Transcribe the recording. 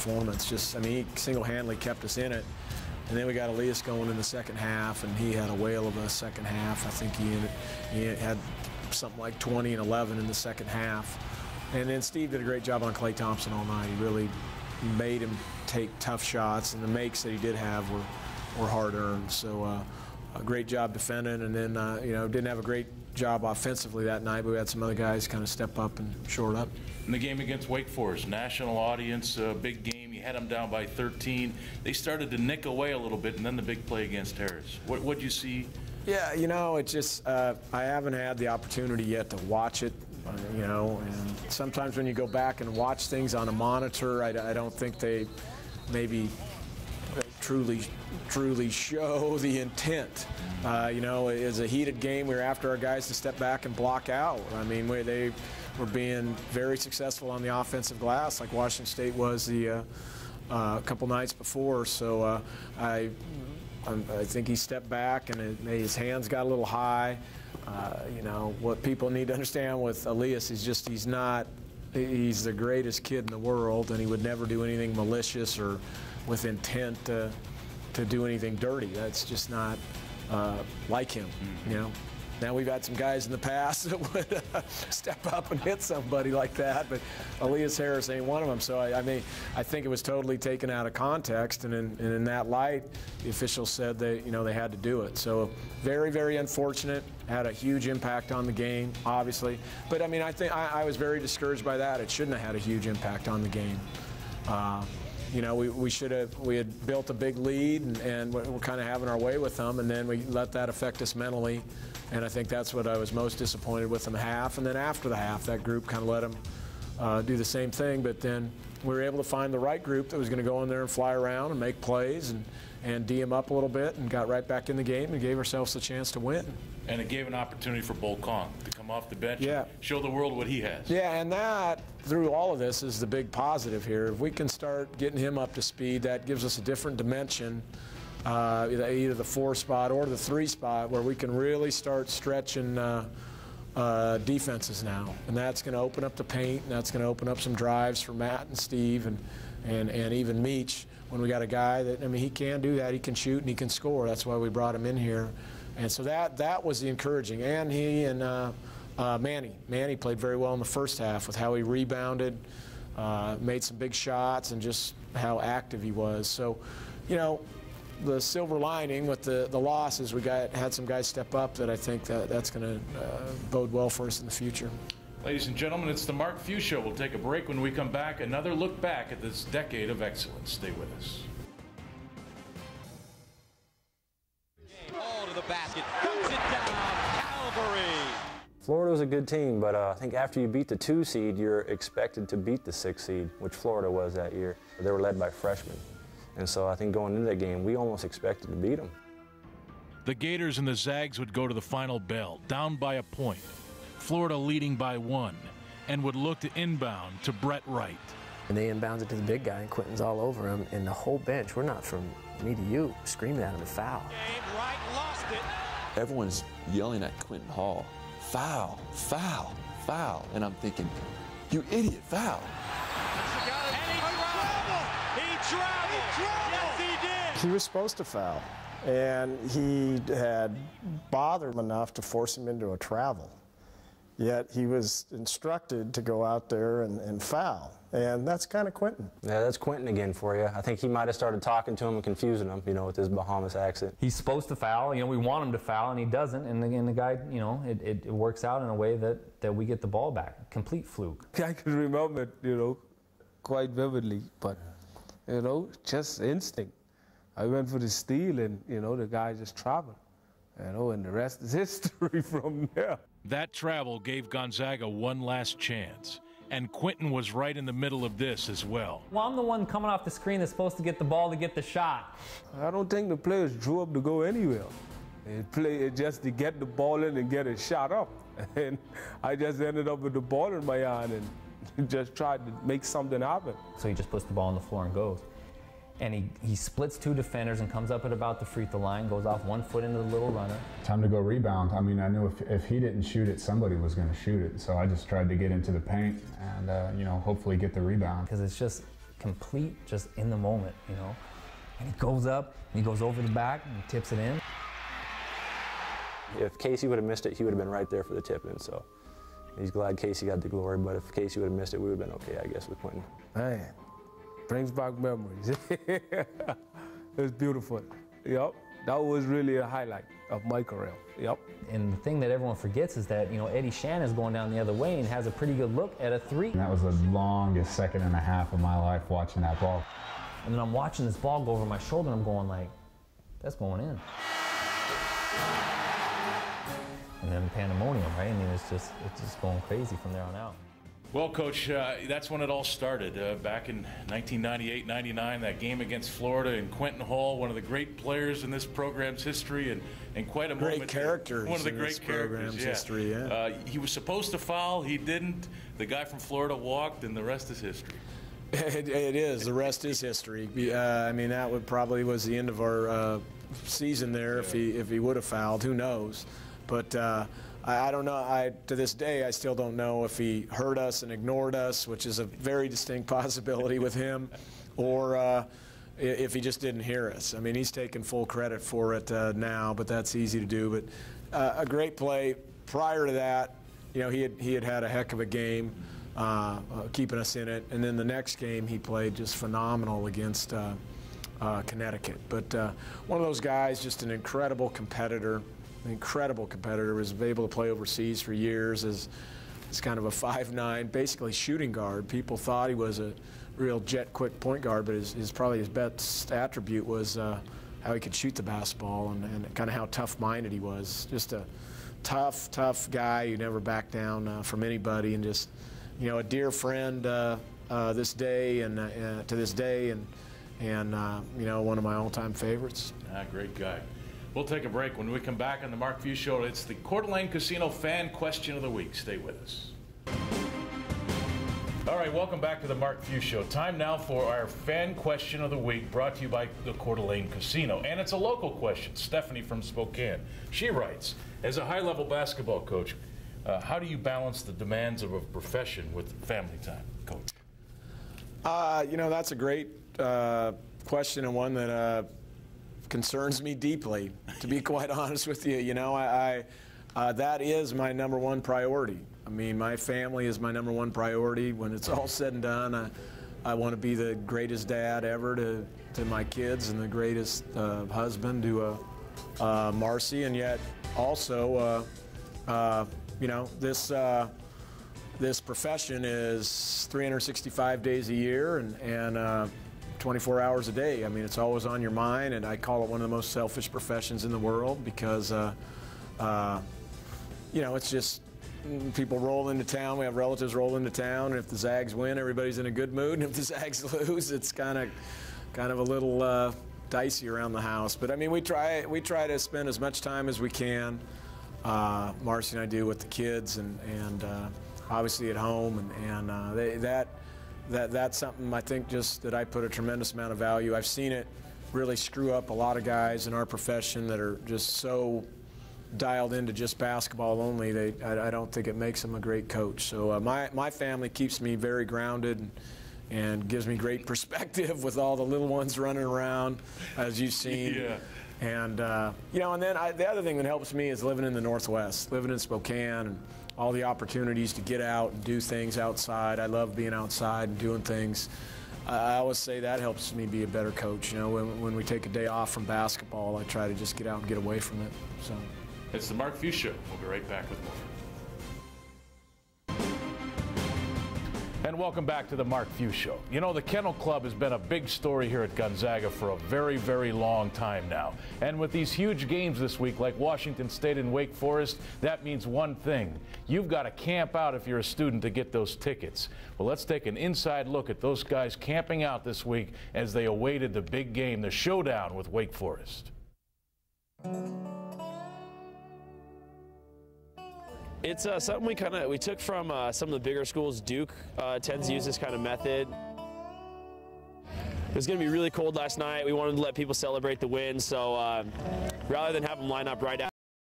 performance. Just, I mean, he single-handedly kept us in it. And then we got Elias going in the second half, and he had a whale of a second half. I think he had something like 20 and 11 in the second half. And then Steve did a great job on Klay Thompson all night. He really made him take tough shots, and the makes that he did have were hard-earned. So a great job defending, and then, you know, didn't have a great job offensively that night, but we had some other guys kind of step up and shore it up. In the game against Wake Forest, national audience, big game, you had them down by 13. They started to nick away a little bit, and then the big play against Harris. What'd you see? Yeah, you know, it just, I haven't had the opportunity yet to watch it, you know, and sometimes when you go back and watch things on a monitor, I don't think they maybe truly show the intent. You know, it was a heated game. We were after our guys to step back and block out. I mean, they were being very successful on the offensive glass, like Washington State was the couple nights before. So I think he stepped back and his hands got a little high. You know, what people need to understand with Elias is just he's the greatest kid in the world, and he would never do anything malicious or with intent to do anything dirty. That's just not like him, you know. Now, we've had some guys in the past that would step up and hit somebody like that, but Elias Harris ain't one of them. So, I mean, I think it was totally taken out of context, and in that light, the officials said they had to do it. So, very, very unfortunate. Had a huge impact on the game, obviously. But, I mean, I think I was very discouraged by that. It shouldn't have had a huge impact on the game. You know, we had built a big lead, and we're kind of having our way with them, and then we let that affect us mentally. And I think that's what I was most disappointed with in the half. And then after the half, that group kind of let them do the same thing. But then we were able to find the right group that was going to go in there and fly around and make plays and D them up a little bit, and got right back in the game and gave ourselves a chance to win. And it gave an opportunity for Bo Kong to come off the bench and show the world what he has. Yeah, and that, through all of this, is the big positive here. If we can start getting him up to speed, that gives us a different dimension, either the 4 spot or the 3 spot, where we can really start stretching defenses now. And that's going to open up the paint, and that's going to open up some drives for Matt and Steve and even Meach, when we got a guy that, I mean, he can do that. He can shoot and he can score. That's why we brought him in here. And so that was the encouraging. And he and Manny played very well in the first half with how he rebounded, made some big shots, and just how active he was. So, you know, the silver lining with the losses, we had some guys step up that I think that's going to bode well for us in the future. Ladies and gentlemen, it's the Mark Few Show. We'll take a break. When we come back, another look back at this decade of excellence. Stay with us. Ball to the basket, puts it down, Calvary. Florida was a good team, but I think after you beat the 2 seed, you're expected to beat the 6 seed, which Florida was that year. They were led by freshmen. And so I think going into that game, we almost expected to beat them. The Gators and the Zags would go to the final bell, down by a point. Florida leading by 1, and would look to inbound to Brett Wright. And they inbounded to the big guy, and Quentin's all over him, and the whole bench, we're not from me to you, screaming at him to foul. Wright lost it. Everyone's yelling at Quentin Hall, foul, foul, foul. And I'm thinking, you idiot, foul. And he traveled. Yes, he did. He was supposed to foul, and he had bothered him enough to force him into a travel. Yet he was instructed to go out there and foul. And that's kind of Quentin. Yeah, that's Quentin again for you. I think he might have started talking to him and confusing him, you know, with his Bahamas accent. He's supposed to foul. You know, we want him to foul, and he doesn't. And again, the guy, you know, it works out in a way that we get the ball back. Complete fluke. I can remember it, you know, quite vividly. But, you know, just instinct. I went for the steal, and, you know, the guy just traveled. You know, and the rest is history from there. That travel gave Gonzaga one last chance, and Quentin was right in the middle of this as well. Well, I'm the one coming off the screen that's supposed to get the ball to get the shot. I don't think the players drew up to go anywhere. It just to get the ball in and get a shot up. And I just ended up with the ball in my hand and just tried to make something happen. So he just puts the ball on the floor and goes. And he splits 2 defenders and comes up at about the free throw line, goes off 1 foot into the little runner. Time to go rebound. I mean, I knew if he didn't shoot it, somebody was going to shoot it. So I just tried to get into the paint and, you know, hopefully get the rebound. Because it's just complete, just in the moment, you know. And he goes up, and he goes over the back, and tips it in. If Casey would have missed it, he would have been right there for the tip-in, so he's glad Casey got the glory, but if Casey would have missed it, we would have been okay, I guess, with Quentin. Man, brings back memories. It was beautiful. Yep, that was really a highlight of my career. Yep. And the thing that everyone forgets is that, you know, Eddie Shannon's going down the other way and has a pretty good look at a 3. And that was the longest second and a half of my life watching that ball. And then I'm watching this ball go over my shoulder and I'm going like, that's going in. And then pandemonium, right? I mean, it's just going crazy from there on out. Well, Coach, that's when it all started. Back in 1998-99, that game against Florida and Quentin Hall, one of the great players in this program's history, and quite a great moment. Characters. One of the in great this characters. program's Yeah. history. Yeah. He was supposed to foul. He didn't. The guy from Florida walked, and the rest is history. It is. The rest is history. I mean, that was the end of our season there. If he would have fouled, who knows? But I don't know. To this day, I still don't know if he heard us and ignored us, which is a very distinct possibility with him, or if he just didn't hear us. I mean, he's taking full credit for it now, but that's easy to do. But a great play. Prior to that, you know, he had a heck of a game, keeping us in it. And then the next game, he played just phenomenal against Connecticut. But one of those guys, just an incredible competitor. An incredible competitor, was able to play overseas for years as kind of a 5'9", basically shooting guard. People thought he was a real jet-quick point guard, but probably his best attribute was how he could shoot the basketball and kind of how tough-minded he was. Just a tough guy who never backed down from anybody, and just, you know, a dear friend this day and to this day, and you know, one of my all-time favorites. Great guy. We'll take a break. When we come back on the Mark Few Show, it's the Coeur d'Alene Casino Fan Question of the Week. Stay with us. All right, welcome back to the Mark Few Show. Time now for our Fan Question of the Week, brought to you by the Coeur d'Alene Casino. And it's a local question. Stephanie from Spokane. She writes, as a high-level basketball coach, how do you balance the demands of a profession with family time, Coach? You know, that's a great question, and one that concerns me deeply, to be quite honest with you. You know, that is my #1 priority. I mean, my family is my #1 priority. When it's all said and done, I want to be the greatest dad ever to my kids, and the greatest husband to Marcy, and yet also, you know, this profession is 365 days a year and 24 hours a day. I mean, it's always on your mind, and I call it one of the most selfish professions in the world because, you know, it's just people roll into town. We have relatives roll into town, and if the Zags win, everybody's in a good mood, and if the Zags lose, it's kind of a little dicey around the house. But I mean, we try to spend as much time as we can. Marcy and I do with the kids, and obviously at home, and that's something I think just that I put a tremendous amount of value. I've seen it really screw up a lot of guys in our profession that are just so dialed into just basketball only. I don't think it makes them a great coach. So my family keeps me very grounded and gives me great perspective with all the little ones running around, as you've seen. Yeah. And you know, and then the other thing that helps me is living in the Northwest, living in Spokane, and all the opportunities to get out and do things outside. I love being outside and doing things. I always say that helps me be a better coach. You know, when we take a day off from basketball, I try to just get out and get away from it. So, it's the Mark Few Show. We'll be right back with more. And welcome back to the Mark Few Show. You know, the Kennel Club has been a big story here at Gonzaga for a very, very long time now. And with these huge games this week, like Washington State and Wake Forest, that means one thing. You've got to camp out if you're a student to get those tickets. Well, let's take an inside look at those guys camping out this week as they awaited the big game, the showdown with Wake Forest. It's something we took from some of the bigger schools. Duke tends to use this kind of method. It was going to be really cold last night. We wanted to let people celebrate the win, so rather than have them line up right